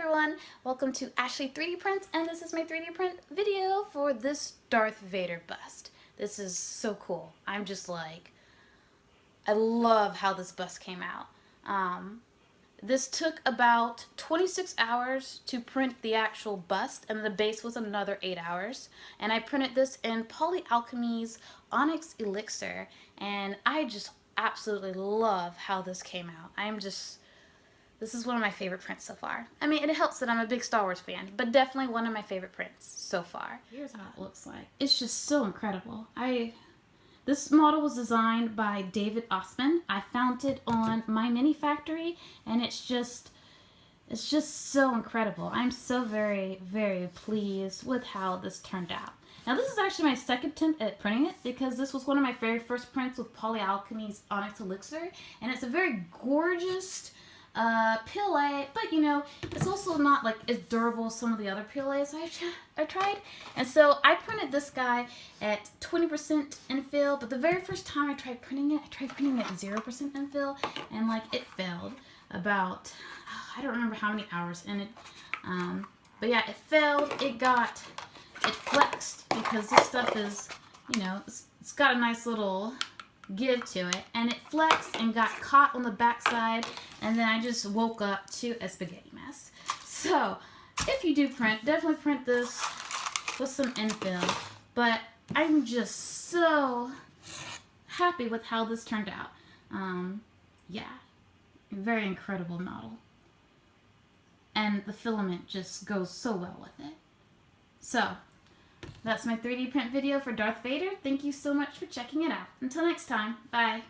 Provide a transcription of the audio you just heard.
everyone, welcome to Ashley 3D Prints, and this is my 3D print video for this Darth Vader bust. This is so cool. I'm just like, I love how this bust came out. This took about 26 hours to print the actual bust, and the base was another 8 hours. And I printed this in PolyAlchemy's Onyx Elixir, and I just absolutely love how this came out. This is one of my favorite prints so far. I mean, it helps that I'm a big Star Wars fan, but definitely one of my favorite prints so far. Here's how it looks like. It's just so incredible. This model was designed by David Östman. I found it on My Mini Factory, and it's just so incredible. I'm so very, very pleased with how this turned out. Now, this is actually my second attempt at printing it because this was one of my very first prints with PolyAlchemy's Onyx Elixir, and it's a very gorgeous PLA, but you know, it's also not like as durable as some of the other PLAs I tried. And so I printed this guy at 20% infill, but the very first time I tried printing it at 0% infill, and like it failed about, I don't remember how many hours in it, but yeah, it failed. It flexed because this stuff is, you know, it's got a nice little give to it, and it flexed and got caught on the backside, and then I just woke up to a spaghetti mess. So if you do print, definitely print this with some infill, but I'm just so happy with how this turned out. Yeah, very incredible model, and the filament just goes so well with it. So that's my 3D print video for Darth Vader. Thank you so much for checking it out. Until next time, bye.